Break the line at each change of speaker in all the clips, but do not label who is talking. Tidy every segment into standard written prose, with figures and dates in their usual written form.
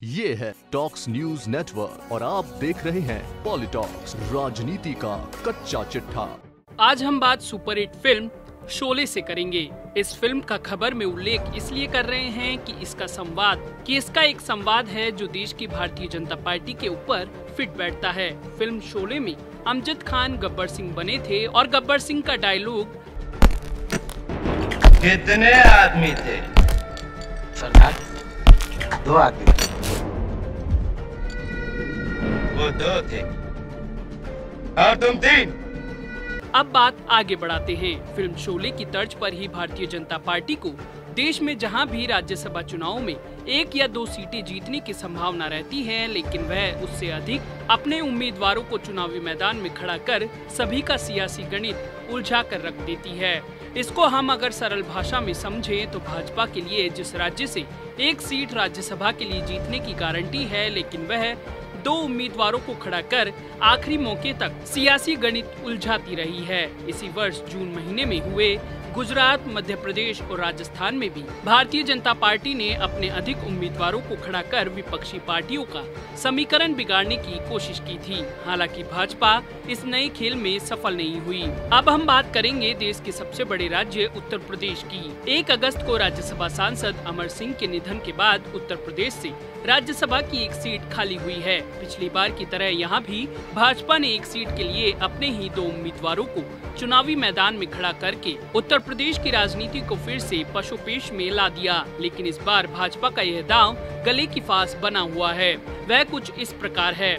ये है talks news network और आप देख रहे हैं पॉलिटॉक्स, राजनीति का कच्चा चिट्ठा।
आज हम बात सुपरहिट फिल्म शोले से करेंगे। इस फिल्म का खबर में उल्लेख इसलिए कर रहे हैं कि इसका एक संवाद है जो देश की भारतीय जनता पार्टी के ऊपर फिट बैठता है। फिल्म शोले में अमजद खान गब्बर सिंह बने थे और गब्बर सिंह का डायलॉग,
कितने आदमी थे?
सरदार 2 आदमी थे।
वो 2 थे और तुम 3।
अब बात आगे बढ़ाते हैं। फिल्म शोले की तर्ज पर ही भारतीय जनता पार्टी को देश में जहां भी राज्यसभा चुनाव में 1 या 2 सीटें जीतने की संभावना रहती है, लेकिन वह उससे अधिक अपने उम्मीदवारों को चुनावी मैदान में खड़ा कर सभी का सियासी गणित उलझा कर रख देती है। इसको हम अगर सरल भाषा में समझें तो भाजपा के लिए जिस राज्य से 1 सीट राज्यसभा के लिए जीतने की गारंटी है, लेकिन वह 2 उम्मीदवारों को खड़ा कर आखिरी मौके तक सियासी गणित उलझाती रही है। इसी वर्ष जून महीने में हुए गुजरात, मध्य प्रदेश और राजस्थान में भी भारतीय जनता पार्टी ने अपने अधिक उम्मीदवारों को खड़ा कर विपक्षी पार्टियों का समीकरण बिगाड़ने की कोशिश की थी। हालांकि भाजपा इस नए खेल में सफल नहीं हुई। अब हम बात करेंगे देश के सबसे बड़े राज्य उत्तर प्रदेश की। 1 अगस्त को राज्यसभा सांसद अमर सिंह के निधन के बाद उत्तर प्रदेश से राज्यसभा की 1 सीट खाली हुई है। पिछली बार की तरह यहाँ भी भाजपा ने 1 सीट के लिए अपने ही 2 उम्मीदवारों को चुनावी मैदान में खड़ा करके उत्तर प्रदेश की राजनीति को फिर से पशुपेश में ला दिया। लेकिन इस बार भाजपा का यह दांव गले की फांस बना हुआ है। वह कुछ इस प्रकार है।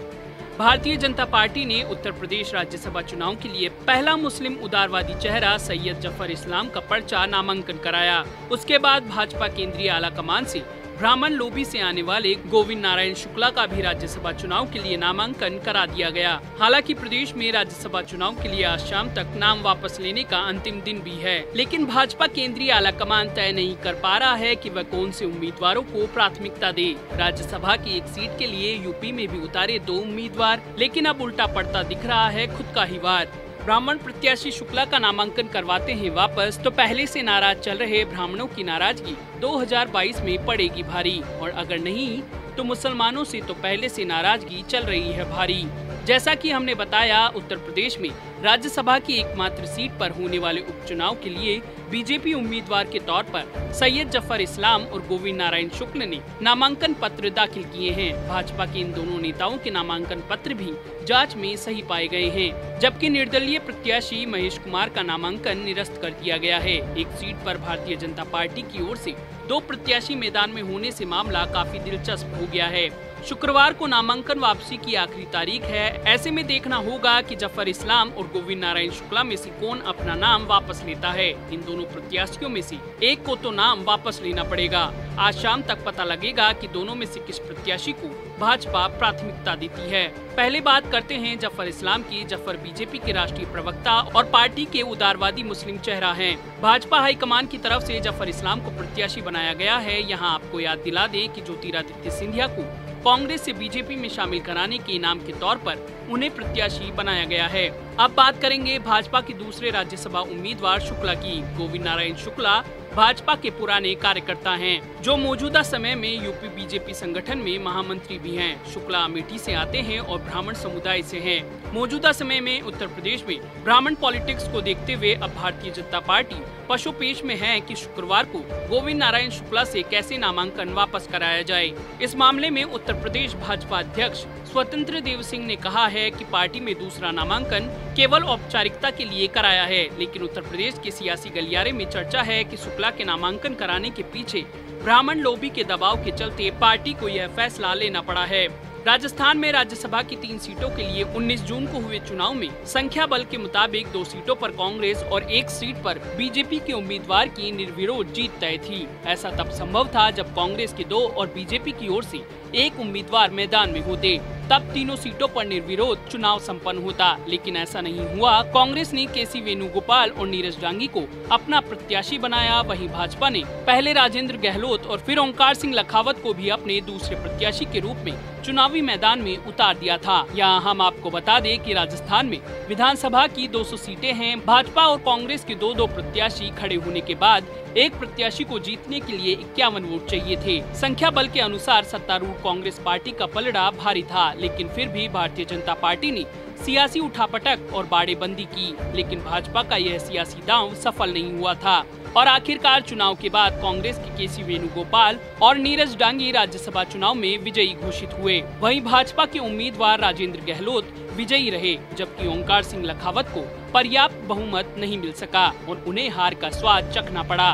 भारतीय जनता पार्टी ने उत्तर प्रदेश राज्यसभा चुनाव के लिए पहला मुस्लिम उदारवादी चेहरा सैयद जफर इस्लाम का पर्चा नामांकन कराया। उसके बाद भाजपा केंद्रीय आला कमान से ब्राह्मण लोबी से आने वाले गोविंद नारायण शुक्ला का भी राज्यसभा चुनाव के लिए नामांकन करा दिया गया। हालांकि प्रदेश में राज्यसभा चुनाव के लिए आज शाम तक नाम वापस लेने का अंतिम दिन भी है, लेकिन भाजपा केंद्रीय आला कमान तय नहीं कर पा रहा है कि वह कौन से उम्मीदवारों को प्राथमिकता दे। राज्यसभा की 1 सीट के लिए यूपी में भी उतारे 2 उम्मीदवार, लेकिन अब उल्टा पड़ता दिख रहा है खुद का ही वार। ब्राह्मण प्रत्याशी शुक्ला का नामांकन करवाते हैं वापस तो पहले से नाराज चल रहे ब्राह्मणों की नाराजगी 2022 में पड़ेगी भारी, और अगर नहीं तो मुसलमानों से तो पहले से नाराजगी चल रही है भारी। जैसा कि हमने बताया, उत्तर प्रदेश में राज्यसभा की एकमात्र सीट पर होने वाले उपचुनाव के लिए बीजेपी उम्मीदवार के तौर पर सैयद जफर इस्लाम और गोविंद नारायण शुक्ल ने नामांकन पत्र दाखिल किए हैं। भाजपा के इन दोनों नेताओं के नामांकन पत्र भी जांच में सही पाए गए हैं, जबकि निर्दलीय प्रत्याशी महेश कुमार का नामांकन निरस्त कर दिया गया है। 1 सीट पर भारतीय जनता पार्टी की ओर से 2 प्रत्याशी मैदान में होने से मामला काफी दिलचस्प हो गया है। शुक्रवार को नामांकन वापसी की आखिरी तारीख है। ऐसे में देखना होगा कि जफर इस्लाम और गोविंद नारायण शुक्ला में से कौन अपना नाम वापस लेता है। इन दोनों प्रत्याशियों में से एक को तो नाम वापस लेना पड़ेगा। आज शाम तक पता लगेगा कि दोनों में से किस प्रत्याशी को भाजपा प्राथमिकता देती है। पहले बात करते हैं जफर इस्लाम की। जफर बीजेपी के राष्ट्रीय प्रवक्ता और पार्टी के उदारवादी मुस्लिम चेहरा हैं। भाजपा हाईकमान की तरफ से जफर इस्लाम को प्रत्याशी बनाया गया है। यहाँ आपको याद दिला दें कि ज्योतिरादित्य सिंधिया को कांग्रेस से बीजेपी में शामिल कराने के इनाम के तौर पर उन्हें प्रत्याशी बनाया गया है। अब बात करेंगे भाजपा के दूसरे राज्यसभा उम्मीदवार शुक्ला की। गोविंद नारायण शुक्ला भाजपा के पुराने कार्यकर्ता हैं, जो मौजूदा समय में यूपी बीजेपी संगठन में महामंत्री भी हैं। शुक्ला अमेठी से आते हैं और ब्राह्मण समुदाय से हैं। मौजूदा समय में उत्तर प्रदेश में ब्राह्मण पॉलिटिक्स को देखते हुए अब भारतीय जनता पार्टी पशुपेश में है कि शुक्रवार को गोविंद नारायण शुक्ला से कैसे नामांकन वापस कराया जाए। इस मामले में उत्तर प्रदेश भाजपा अध्यक्ष स्वतंत्र देव सिंह ने कहा है कि पार्टी में दूसरा नामांकन केवल औपचारिकता के लिए कराया है, लेकिन उत्तर प्रदेश के सियासी गलियारे में चर्चा है कि शुक्ला के नामांकन कराने के पीछे ब्राह्मण लोबी के दबाव के चलते पार्टी को यह फैसला लेना पड़ा है। राजस्थान में राज्यसभा की 3 सीटों के लिए 19 जून को हुए चुनाव में संख्या बल के मुताबिक 2 सीटों पर कांग्रेस और 1 सीट पर बीजेपी के उम्मीदवार की निर्विरोध जीत तय थी। ऐसा तब संभव था जब कांग्रेस के 2 और बीजेपी की ओर से 1 उम्मीदवार मैदान में होते। तब तीनों सीटों पर निर्विरोध चुनाव संपन्न होता, लेकिन ऐसा नहीं हुआ। कांग्रेस ने केसी वेणुगोपाल और नीरज डांगी को अपना प्रत्याशी बनाया। वहीं भाजपा ने पहले राजेंद्र गहलोत और फिर ओंकार सिंह लखावत को भी अपने दूसरे प्रत्याशी के रूप में चुनावी मैदान में उतार दिया था। यहाँ हम आपको बता दें कि राजस्थान में विधानसभा की 200 सीटें हैं। भाजपा और कांग्रेस के दो प्रत्याशी खड़े होने के बाद एक प्रत्याशी को जीतने के लिए 51 वोट चाहिए थे। संख्या बल के अनुसार सत्तारूढ़ कांग्रेस पार्टी का पलड़ा भारी था, लेकिन फिर भी भारतीय जनता पार्टी ने सियासी उठापटक और बाड़ेबंदी की, लेकिन भाजपा का यह सियासी दांव सफल नहीं हुआ था और आखिरकार चुनाव के बाद कांग्रेस के केसी वेणुगोपाल और नीरज डांगी राज्यसभा चुनाव में विजयी घोषित हुए। वहीं भाजपा के उम्मीदवार राजेंद्र गहलोत विजयी रहे, जबकि ओंकार सिंह लखावत को पर्याप्त बहुमत नहीं मिल सका और उन्हें हार का स्वाद चखना पड़ा।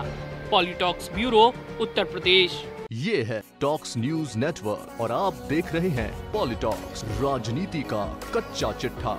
पॉलिटॉक्स ब्यूरो, उत्तर प्रदेश।
ये है टॉक्स न्यूज नेटवर्क और आप देख रहे हैं पॉलिटॉक्स, राजनीति का कच्चा चिट्ठा।